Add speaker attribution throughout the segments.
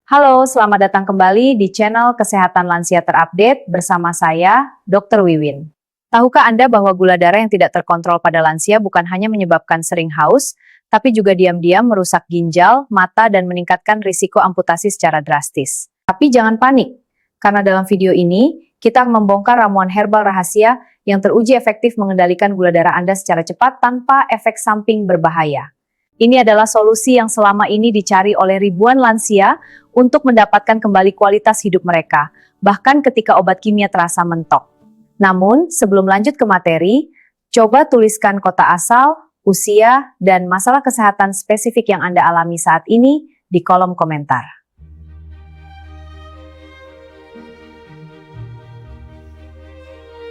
Speaker 1: Halo, selamat datang kembali di channel Kesehatan Lansia Terupdate bersama saya, Dr. Wiwin. Tahukah Anda bahwa gula darah yang tidak terkontrol pada lansia bukan hanya menyebabkan sering haus, tapi juga diam-diam merusak ginjal, mata, dan meningkatkan risiko amputasi secara drastis. Tapi jangan panik, karena dalam video ini, kita akan membongkar ramuan herbal rahasia yang teruji efektif mengendalikan gula darah Anda secara cepat tanpa efek samping berbahaya. Ini adalah solusi yang selama ini dicari oleh ribuan lansia untuk mendapatkan kembali kualitas hidup mereka, bahkan ketika obat kimia terasa mentok. Namun, sebelum lanjut ke materi, coba tuliskan kota asal, usia, dan masalah kesehatan spesifik yang Anda alami saat ini di kolom komentar.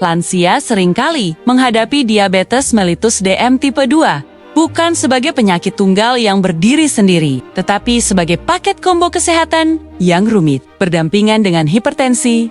Speaker 2: Lansia seringkali menghadapi diabetes mellitus DM tipe 2. Bukan sebagai penyakit tunggal yang berdiri sendiri, tetapi sebagai paket combo kesehatan yang rumit, berdampingan dengan hipertensi,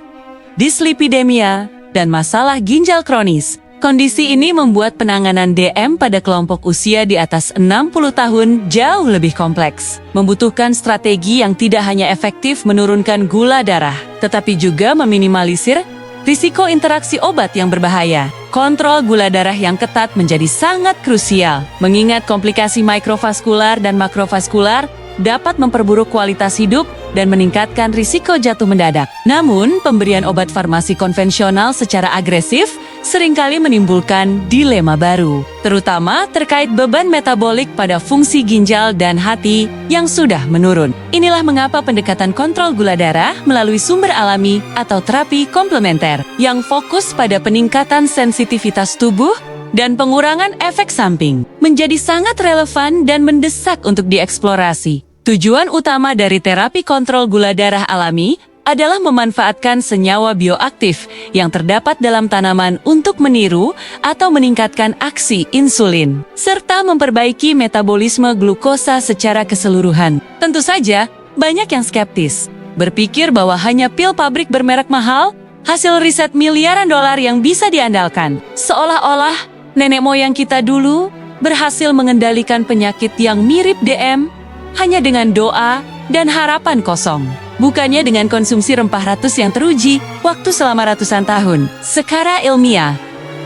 Speaker 2: dislipidemia, dan masalah ginjal kronis. Kondisi ini membuat penanganan DM pada kelompok usia di atas 60 tahun jauh lebih kompleks. Membutuhkan strategi yang tidak hanya efektif menurunkan gula darah, tetapi juga meminimalisir risiko interaksi obat yang berbahaya. Kontrol gula darah yang ketat menjadi sangat krusial, mengingat komplikasi mikrovaskular dan makrovaskular dapat memperburuk kualitas hidup dan meningkatkan risiko jatuh mendadak. Namun, pemberian obat farmasi konvensional secara agresif seringkali menimbulkan dilema baru, terutama terkait beban metabolik pada fungsi ginjal dan hati yang sudah menurun. Inilah mengapa pendekatan kontrol gula darah melalui sumber alami atau terapi komplementer yang fokus pada peningkatan sensitivitas tubuh dan pengurangan efek samping menjadi sangat relevan dan mendesak untuk dieksplorasi. Tujuan utama dari terapi kontrol gula darah alami adalah memanfaatkan senyawa bioaktif yang terdapat dalam tanaman untuk meniru atau meningkatkan aksi insulin, serta memperbaiki metabolisme glukosa secara keseluruhan. Tentu saja, banyak yang skeptis, berpikir bahwa hanya pil pabrik bermerek mahal, hasil riset miliaran dolar yang bisa diandalkan, seolah-olah nenek moyang kita dulu berhasil mengendalikan penyakit yang mirip DM hanya dengan doa dan harapan kosong. Bukannya dengan konsumsi rempah ratus yang teruji waktu selama ratusan tahun. Secara ilmiah,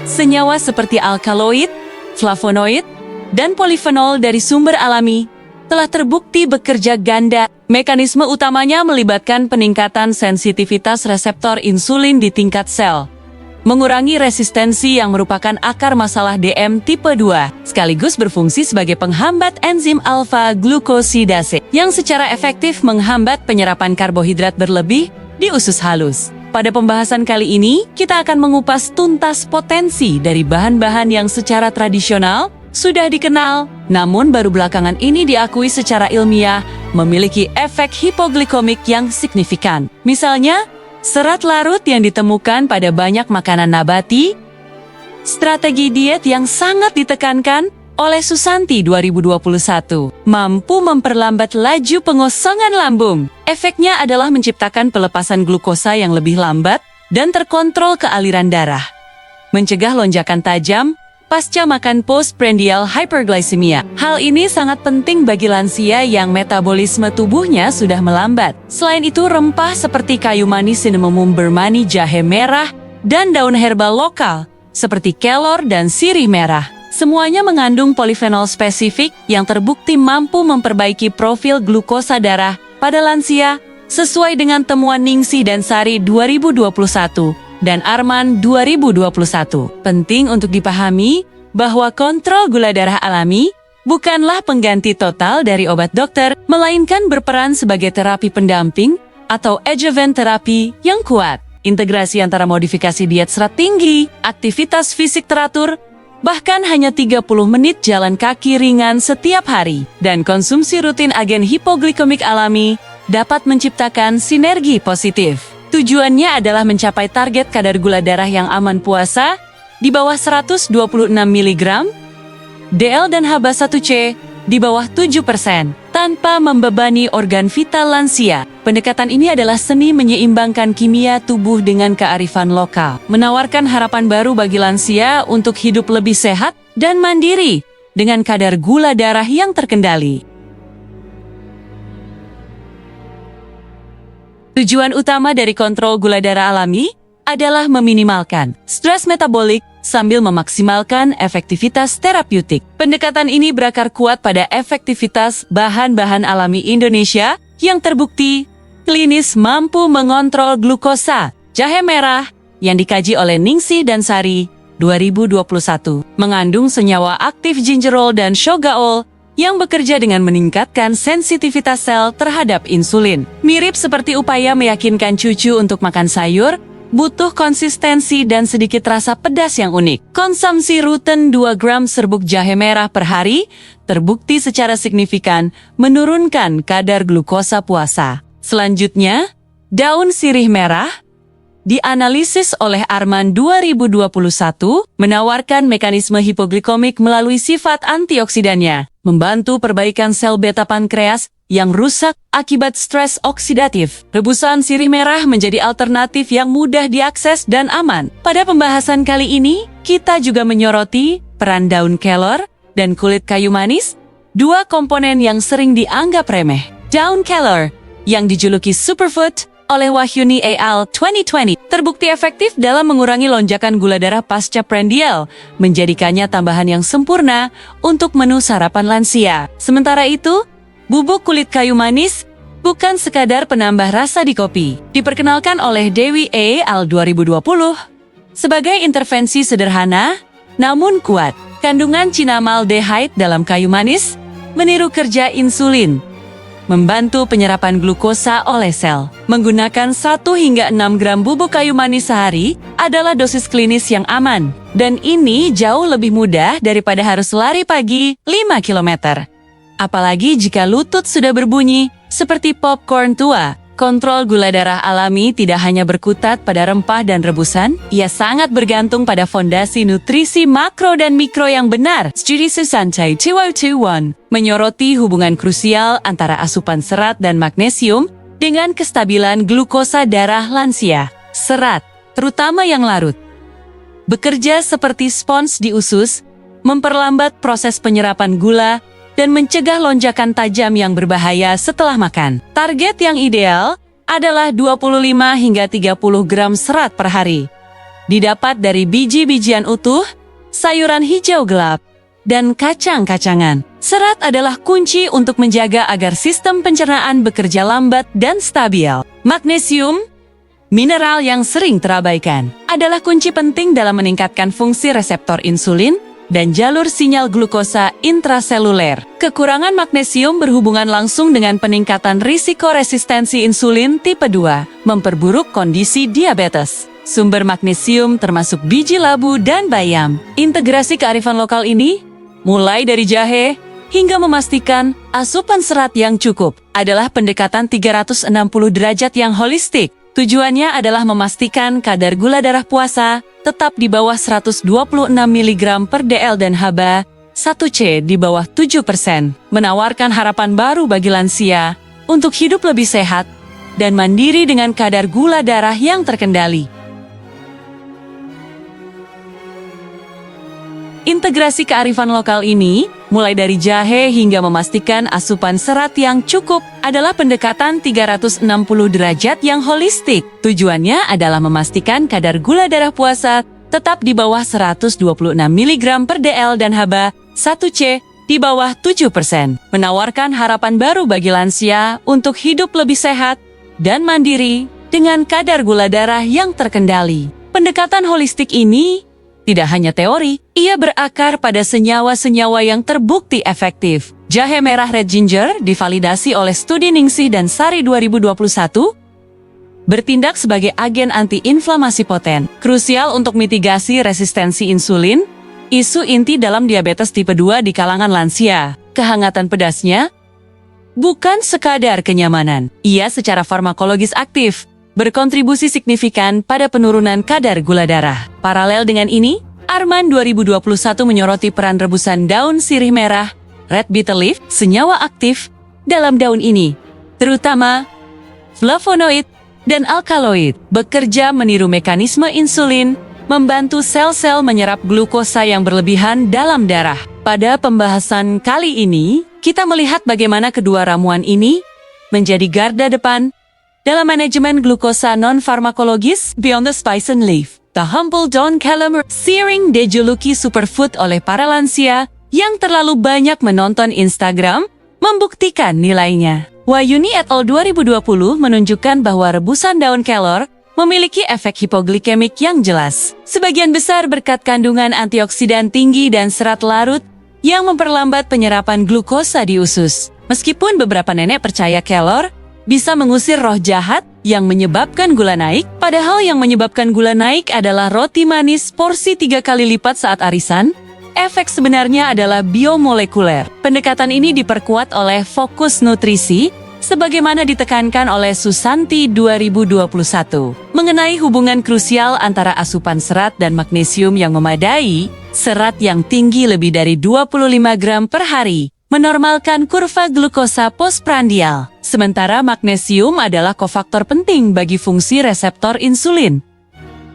Speaker 2: senyawa seperti alkaloid, flavonoid, dan polifenol dari sumber alami telah terbukti bekerja ganda. Mekanisme utamanya melibatkan peningkatan sensitivitas reseptor insulin di tingkat sel, mengurangi resistensi yang merupakan akar masalah DM tipe 2, sekaligus berfungsi sebagai penghambat enzim alfa-glukosidase yang secara efektif menghambat penyerapan karbohidrat berlebih di usus halus. Pada pembahasan kali ini, kita akan mengupas tuntas potensi dari bahan-bahan yang secara tradisional sudah dikenal, namun baru belakangan ini diakui secara ilmiah memiliki efek hipoglikomik yang signifikan. Misalnya, serat larut yang ditemukan pada banyak makanan nabati, strategi diet yang sangat ditekankan oleh Susanti 2021, mampu memperlambat laju pengosongan lambung. Efeknya adalah menciptakan pelepasan glukosa yang lebih lambat dan terkontrol ke aliran darah, mencegah lonjakan tajam pasca makan postprandial hyperglycemia. Hal ini sangat penting bagi lansia yang metabolisme tubuhnya sudah melambat. Selain itu, rempah seperti kayu manis cinnamomum bermani, jahe merah, dan daun herbal lokal seperti kelor dan sirih merah semuanya mengandung polifenol spesifik yang terbukti mampu memperbaiki profil glukosa darah pada lansia sesuai dengan temuan Ningsih dan Sari 2021. Dan Arman 2021. Penting untuk dipahami bahwa kontrol gula darah alami bukanlah pengganti total dari obat dokter, melainkan berperan sebagai terapi pendamping atau adjuvant terapi yang kuat. Integrasi antara modifikasi diet serat tinggi, aktivitas fisik teratur, bahkan hanya 30 menit jalan kaki ringan setiap hari, dan konsumsi rutin agen hipoglikomik alami dapat menciptakan sinergi positif. Tujuannya adalah mencapai target kadar gula darah yang aman puasa di bawah 126 mg, DL dan HbA1c di bawah 7%, tanpa membebani organ vital lansia. Pendekatan ini adalah seni menyeimbangkan kimia tubuh dengan kearifan lokal, menawarkan harapan baru bagi lansia untuk hidup lebih sehat dan mandiri dengan kadar gula darah yang terkendali. Tujuan utama dari kontrol gula darah alami adalah meminimalkan stres metabolik sambil memaksimalkan efektivitas terapeutik. Pendekatan ini berakar kuat pada efektivitas bahan-bahan alami Indonesia yang terbukti klinis mampu mengontrol glukosa. Jahe merah yang dikaji oleh Ningsih dan Sari 2021 mengandung senyawa aktif gingerol dan shogaol yang bekerja dengan meningkatkan sensitivitas sel terhadap insulin. Mirip seperti upaya meyakinkan cucu untuk makan sayur, butuh konsistensi dan sedikit rasa pedas yang unik. Konsumsi rutin 2 gram serbuk jahe merah per hari terbukti secara signifikan menurunkan kadar glukosa puasa. Selanjutnya, daun sirih merah dianalisis oleh Arman 2021 menawarkan mekanisme hipoglikomik melalui sifat antioksidannya, membantu perbaikan sel beta pankreas yang rusak akibat stres oksidatif. Rebusan sirih merah menjadi alternatif yang mudah diakses dan aman. Pada pembahasan kali ini, kita juga menyoroti peran daun kelor dan kulit kayu manis, dua komponen yang sering dianggap remeh. Daun kelor, yang dijuluki superfood oleh Wahyuni et al. 2020, terbukti efektif dalam mengurangi lonjakan gula darah pasca prandial, menjadikannya tambahan yang sempurna untuk menu sarapan lansia. Sementara itu, bubuk kulit kayu manis bukan sekadar penambah rasa di kopi. Diperkenalkan oleh Dewi et al. 2020 sebagai intervensi sederhana namun kuat. Kandungan cinnamaldehyde dalam kayu manis meniru kerja insulin, membantu penyerapan glukosa oleh sel. Menggunakan 1 hingga 6 gram bubuk kayu manis sehari adalah dosis klinis yang aman. Dan ini jauh lebih mudah daripada harus lari pagi 5 km. Apalagi jika lutut sudah berbunyi seperti popcorn tua. Kontrol gula darah alami tidak hanya berkutat pada rempah dan rebusan, ia sangat bergantung pada fondasi nutrisi makro dan mikro yang benar. Studi Susantai 2021 menyoroti hubungan krusial antara asupan serat dan magnesium dengan kestabilan glukosa darah lansia. Serat, terutama yang larut, bekerja seperti spons di usus, memperlambat proses penyerapan gula, dan mencegah lonjakan tajam yang berbahaya setelah makan. Target yang ideal adalah 25 hingga 30 gram serat per hari. Didapat dari biji-bijian utuh, sayuran hijau gelap, dan kacang-kacangan. Serat adalah kunci untuk menjaga agar sistem pencernaan bekerja lambat dan stabil. Magnesium, mineral yang sering terabaikan, adalah kunci penting dalam meningkatkan fungsi reseptor insulin dan jalur sinyal glukosa intraseluler. Kekurangan magnesium berhubungan langsung dengan peningkatan risiko resistensi insulin tipe 2, memperburuk kondisi diabetes. Sumber magnesium termasuk biji labu dan bayam. Integrasi kearifan lokal ini, mulai dari jahe hingga memastikan asupan serat yang cukup, adalah pendekatan 360 derajat yang holistik. Tujuannya adalah memastikan kadar gula darah puasa tetap di bawah 126 mg per dl dan haba 1C di bawah 7%, menawarkan harapan baru bagi lansia untuk hidup lebih sehat dan mandiri dengan kadar gula darah yang terkendali. Integrasi kearifan lokal ini, mulai dari jahe hingga memastikan asupan serat yang cukup, adalah pendekatan 360 derajat yang holistik. Tujuannya adalah memastikan kadar gula darah puasa tetap di bawah 126 mg per dl dan haba 1C di bawah 7%, menawarkan harapan baru bagi lansia untuk hidup lebih sehat dan mandiri dengan kadar gula darah yang terkendali. Pendekatan holistik ini tidak hanya teori, ia berakar pada senyawa-senyawa yang terbukti efektif. Jahe merah red ginger divalidasi oleh studi Ningsih dan Sari 2021, bertindak sebagai agen anti-inflamasi poten, krusial untuk mitigasi resistensi insulin, isu inti dalam diabetes tipe 2 di kalangan lansia. Kehangatan pedasnya bukan sekadar kenyamanan, ia secara farmakologis aktif, berkontribusi signifikan pada penurunan kadar gula darah. Paralel dengan ini, Arman 2021 menyoroti peran rebusan daun sirih merah, red betel leaf, senyawa aktif dalam daun ini, terutama flavonoid dan alkaloid, bekerja meniru mekanisme insulin, membantu sel-sel menyerap glukosa yang berlebihan dalam darah. Pada pembahasan kali ini, kita melihat bagaimana kedua ramuan ini menjadi garda depan dalam manajemen glukosa non-farmakologis Beyond the Spice and Leaf. The Humble Don Calamari sering dijuluki superfood oleh para lansia yang terlalu banyak menonton Instagram, membuktikan nilainya. Wahyuni et al. 2020 menunjukkan bahwa rebusan daun kelor memiliki efek hipoglikemik yang jelas. Sebagian besar berkat kandungan antioksidan tinggi dan serat larut yang memperlambat penyerapan glukosa di usus. Meskipun beberapa nenek percaya kelor bisa mengusir roh jahat yang menyebabkan gula naik, padahal yang menyebabkan gula naik adalah roti manis porsi 3 kali lipat saat arisan, efek sebenarnya adalah biomolekuler. Pendekatan ini diperkuat oleh Fokus Nutrisi, sebagaimana ditekankan oleh Susanti 2021, mengenai hubungan krusial antara asupan serat dan magnesium yang memadai. Serat yang tinggi lebih dari 25 gram per hari menormalkan kurva glukosa postprandial, sementara magnesium adalah kofaktor penting bagi fungsi reseptor insulin.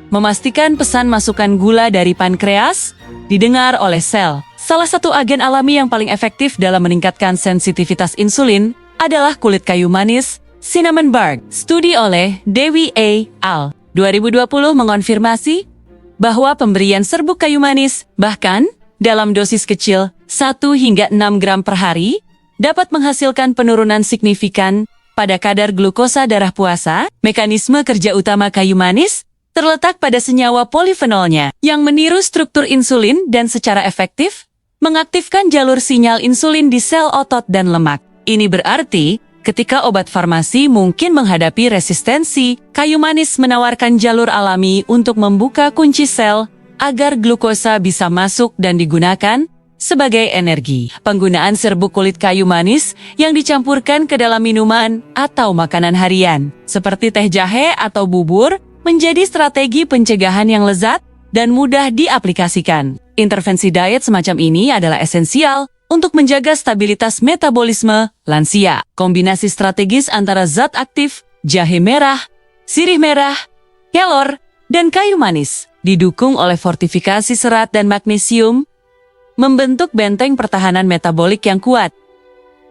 Speaker 2: Memastikan pesan masukan gula dari pankreas didengar oleh sel. Salah satu agen alami yang paling efektif dalam meningkatkan sensitivitas insulin adalah kulit kayu manis, cinnamon bark. Studi oleh Dewi A. al. 2020 mengonfirmasi bahwa pemberian serbuk kayu manis, bahkan dalam dosis kecil 1 hingga 6 gram per hari, dapat menghasilkan penurunan signifikan pada kadar glukosa darah puasa. Mekanisme kerja utama kayu manis terletak pada senyawa polifenolnya yang meniru struktur insulin dan secara efektif mengaktifkan jalur sinyal insulin di sel otot dan lemak. Ini berarti, ketika obat farmasi mungkin menghadapi resistensi, kayu manis menawarkan jalur alami untuk membuka kunci sel agar glukosa bisa masuk dan digunakan sebagai energi. Penggunaan serbuk kulit kayu manis yang dicampurkan ke dalam minuman atau makanan harian, seperti teh jahe atau bubur, menjadi strategi pencegahan yang lezat dan mudah diaplikasikan. Intervensi diet semacam ini adalah esensial untuk menjaga stabilitas metabolisme lansia. Kombinasi strategis antara zat aktif, jahe merah, sirih merah, kelor, dan kayu manis, didukung oleh fortifikasi serat dan magnesium, membentuk benteng pertahanan metabolik yang kuat.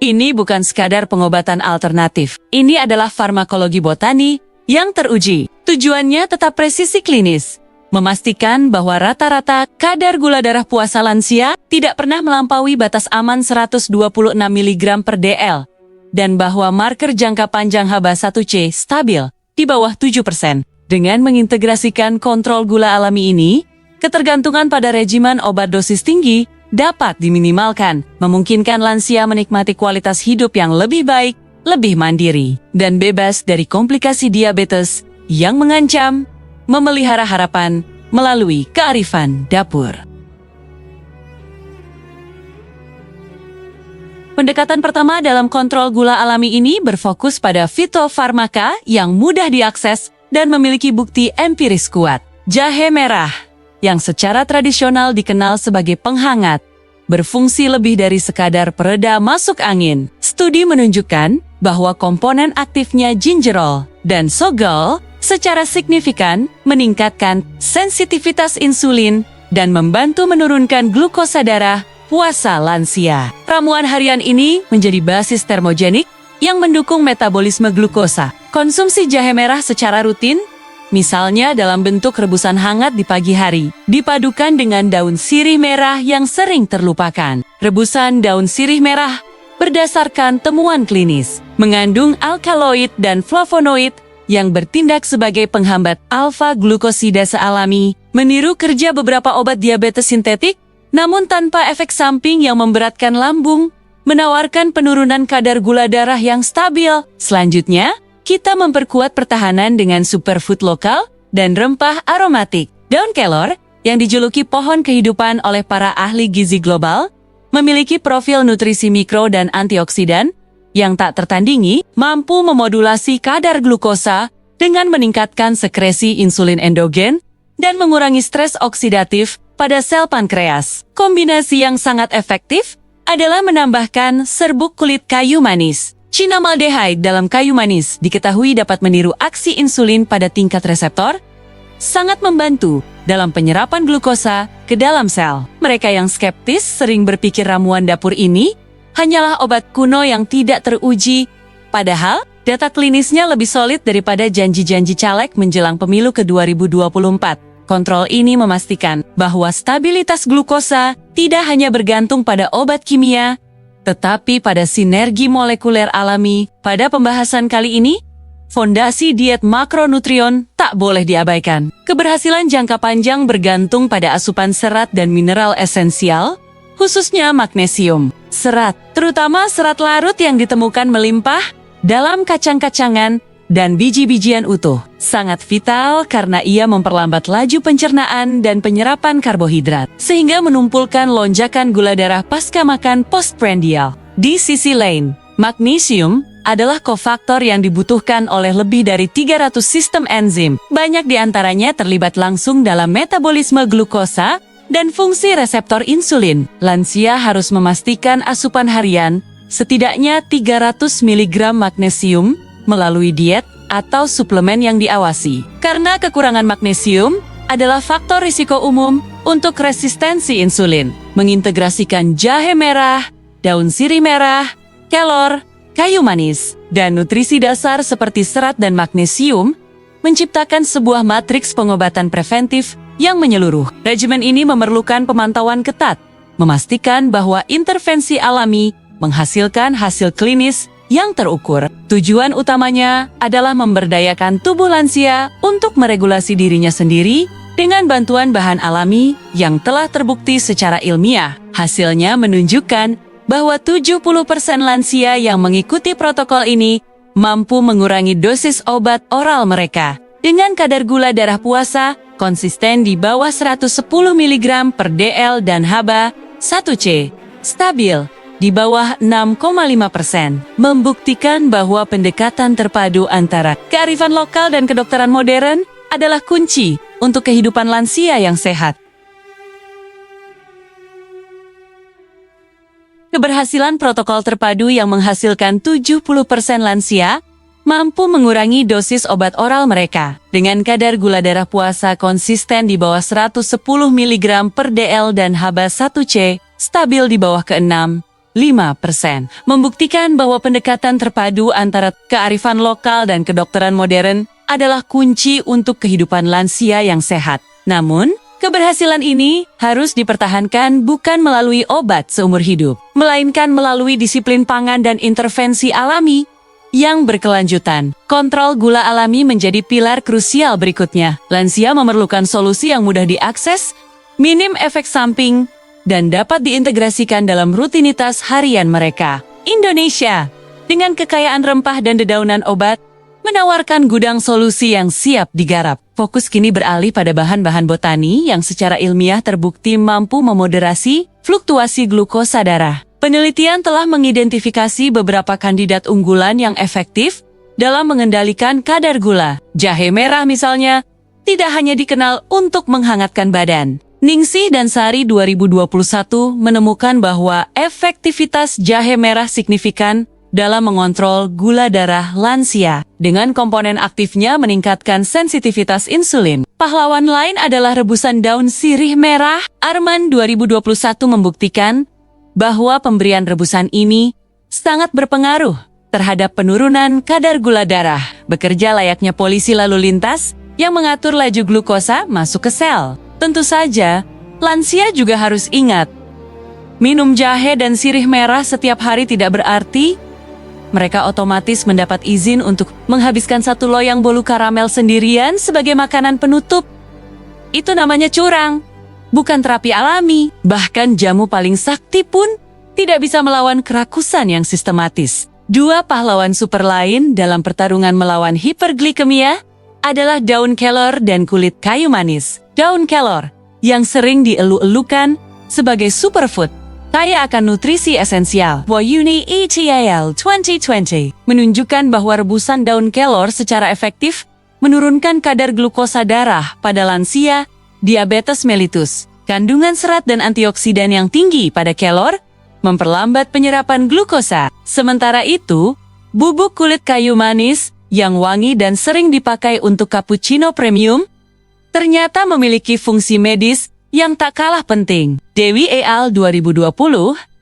Speaker 2: Ini bukan sekadar pengobatan alternatif. Ini adalah farmakologi botani yang teruji. Tujuannya tetap presisi klinis, memastikan bahwa rata-rata kadar gula darah puasa lansia tidak pernah melampaui batas aman 126 mg per dl, dan bahwa marker jangka panjang HbA1c stabil di bawah 7%. Dengan mengintegrasikan kontrol gula alami ini, ketergantungan pada regimen obat dosis tinggi dapat diminimalkan, memungkinkan lansia menikmati kualitas hidup yang lebih baik, lebih mandiri, dan bebas dari komplikasi diabetes yang mengancam. Memelihara harapan melalui kearifan dapur. Pendekatan pertama dalam kontrol gula alami ini berfokus pada fitofarmaka yang mudah diakses dan memiliki bukti empiris kuat. Jahe merah, yang secara tradisional dikenal sebagai penghangat, berfungsi lebih dari sekadar pereda masuk angin. Studi menunjukkan bahwa komponen aktifnya gingerol dan sogol secara signifikan meningkatkan sensitivitas insulin dan membantu menurunkan glukosa darah puasa lansia. Ramuan harian ini menjadi basis termogenik yang mendukung metabolisme glukosa. Konsumsi jahe merah secara rutin, misalnya dalam bentuk rebusan hangat di pagi hari, dipadukan dengan daun sirih merah yang sering terlupakan. Rebusan daun sirih merah berdasarkan temuan klinis mengandung alkaloid dan flavonoid yang bertindak sebagai penghambat alfa-glukosidase alami, meniru kerja beberapa obat diabetes sintetik, namun tanpa efek samping yang memberatkan lambung, menawarkan penurunan kadar gula darah yang stabil. Selanjutnya, kita memperkuat pertahanan dengan superfood lokal dan rempah aromatik. Daun kelor, yang dijuluki pohon kehidupan oleh para ahli gizi global, memiliki profil nutrisi mikro dan antioksidan yang tak tertandingi, mampu memodulasi kadar glukosa dengan meningkatkan sekresi insulin endogen dan mengurangi stres oksidatif pada sel pankreas. Kombinasi yang sangat efektif adalah menambahkan serbuk kulit kayu manis. Cinnamaldehyde dalam kayu manis diketahui dapat meniru aksi insulin pada tingkat reseptor, sangat membantu dalam penyerapan glukosa ke dalam sel. Mereka yang skeptis sering berpikir ramuan dapur ini hanyalah obat kuno yang tidak teruji, padahal Data klinisnya lebih solid daripada janji-janji caleg menjelang pemilu ke 2024. Kontrol ini memastikan bahwa stabilitas glukosa tidak hanya bergantung pada obat kimia, tetapi pada sinergi molekuler alami. Pada pembahasan kali ini, fondasi diet makronutrion tak boleh diabaikan. Keberhasilan jangka panjang bergantung pada asupan serat dan mineral esensial, khususnya magnesium. Serat, terutama serat larut yang ditemukan melimpah dalam kacang-kacangan dan biji-bijian utuh, sangat vital karena ia memperlambat laju pencernaan dan penyerapan karbohidrat, sehingga menumpulkan lonjakan gula darah pasca makan postprandial. Di sisi lain, magnesium adalah kofaktor yang dibutuhkan oleh lebih dari 300 sistem enzim. Banyak di antaranya terlibat langsung dalam metabolisme glukosa dan fungsi reseptor insulin. Lansia harus memastikan asupan harian setidaknya 300 mg magnesium melalui diet atau suplemen yang diawasi. Karena kekurangan magnesium adalah faktor risiko umum untuk resistensi insulin. Mengintegrasikan jahe merah, daun sirih merah, kelor, kayu manis, dan nutrisi dasar seperti serat dan magnesium menciptakan sebuah matriks pengobatan preventif yang menyeluruh. Regimen ini memerlukan pemantauan ketat, memastikan bahwa intervensi alami menghasilkan hasil klinis yang terukur. Tujuan utamanya adalah memberdayakan tubuh lansia untuk meregulasi dirinya sendiri dengan bantuan bahan alami yang telah terbukti secara ilmiah. Hasilnya menunjukkan bahwa 70% lansia yang mengikuti protokol ini mampu mengurangi dosis obat oral mereka dengan kadar gula darah puasa konsisten di bawah 110 mg per dl dan HbA 1c stabil di bawah 6,5%, membuktikan bahwa pendekatan terpadu antara kearifan lokal dan kedokteran modern adalah kunci untuk kehidupan lansia yang sehat. Keberhasilan protokol terpadu yang menghasilkan 70% lansia mampu mengurangi dosis obat oral mereka dengan kadar gula darah puasa konsisten di bawah 110 mg per dl dan HbA 1c stabil di bawah ke-6. 5%, membuktikan bahwa pendekatan terpadu antara kearifan lokal dan kedokteran modern adalah kunci untuk kehidupan lansia yang sehat. Namun, keberhasilan ini harus dipertahankan bukan melalui obat seumur hidup, melainkan melalui disiplin pangan dan intervensi alami yang berkelanjutan. Kontrol gula alami menjadi pilar krusial berikutnya. Lansia memerlukan solusi yang mudah diakses, minim efek samping, dan dapat diintegrasikan dalam rutinitas harian mereka. Indonesia, dengan kekayaan rempah dan dedaunan obat, menawarkan gudang solusi yang siap digarap. Fokus kini beralih pada bahan-bahan botani yang secara ilmiah terbukti mampu memoderasi fluktuasi glukosa darah. Penelitian telah mengidentifikasi beberapa kandidat unggulan yang efektif dalam mengendalikan kadar gula. Jahe merah misalnya, tidak hanya dikenal untuk menghangatkan badan. Ningsih dan Sari 2021 menemukan bahwa efektivitas jahe merah signifikan dalam mengontrol gula darah lansia. Dengan komponen aktifnya meningkatkan sensitivitas insulin. Pahlawan lain adalah rebusan daun sirih merah. Arman 2021 membuktikan bahwa pemberian rebusan ini sangat berpengaruh terhadap penurunan kadar gula darah. Bekerja layaknya polisi lalu lintas yang mengatur laju glukosa masuk ke sel. Tentu saja, lansia juga harus ingat, minum jahe dan sirih merah setiap hari tidak berarti mereka otomatis mendapat izin untuk menghabiskan satu loyang bolu karamel sendirian sebagai makanan penutup. Itu namanya curang, bukan terapi alami. Bahkan jamu paling sakti pun tidak bisa melawan kerakusan yang sistematis. Dua pahlawan super lain dalam pertarungan melawan hiperglikemia adalah daun kelor dan kulit kayu manis. Daun kelor, yang sering dielu-elukan sebagai superfood, kaya akan nutrisi esensial. Woyuni ETAL 2020 menunjukkan bahwa rebusan daun kelor secara efektif menurunkan kadar glukosa darah pada lansia diabetes mellitus. Kandungan serat dan antioksidan yang tinggi pada kelor memperlambat penyerapan glukosa. Sementara itu, bubuk kulit kayu manis yang wangi dan sering dipakai untuk cappuccino premium ternyata memiliki fungsi medis yang tak kalah penting. Dewi et al. 2020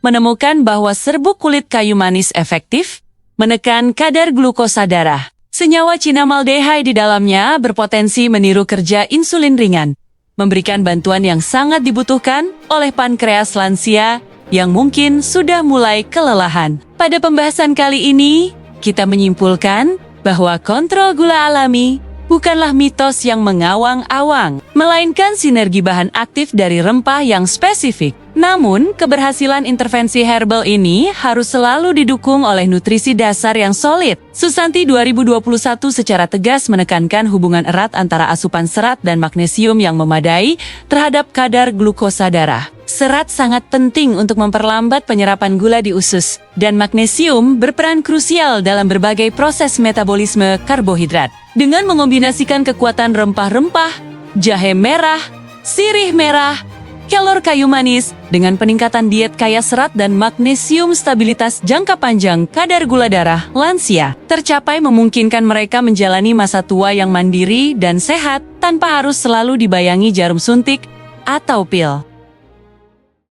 Speaker 2: menemukan bahwa serbuk kulit kayu manis efektif menekan kadar glukosa darah. Senyawa cinamaldehyde di dalamnya berpotensi meniru kerja insulin ringan, memberikan bantuan yang sangat dibutuhkan oleh pankreas lansia yang mungkin sudah mulai kelelahan. Pada pembahasan kali ini, kita menyimpulkan bahwa kontrol gula alami bukanlah mitos yang mengawang-awang, melainkan sinergi bahan aktif dari rempah yang spesifik. Namun, keberhasilan intervensi herbal ini harus selalu didukung oleh nutrisi dasar yang solid. Susanti 2021 secara tegas menekankan hubungan erat antara asupan serat dan magnesium yang memadai terhadap kadar glukosa darah. Serat sangat penting untuk memperlambat penyerapan gula di usus, dan magnesium berperan krusial dalam berbagai proses metabolisme karbohidrat. Dengan mengombinasikan kekuatan rempah-rempah, jahe merah, sirih merah, kelor kayu manis, dengan peningkatan diet kaya serat dan magnesium, stabilitas jangka panjang kadar gula darah lansia tercapai, memungkinkan mereka menjalani masa tua yang mandiri dan sehat tanpa harus selalu dibayangi jarum suntik atau pil.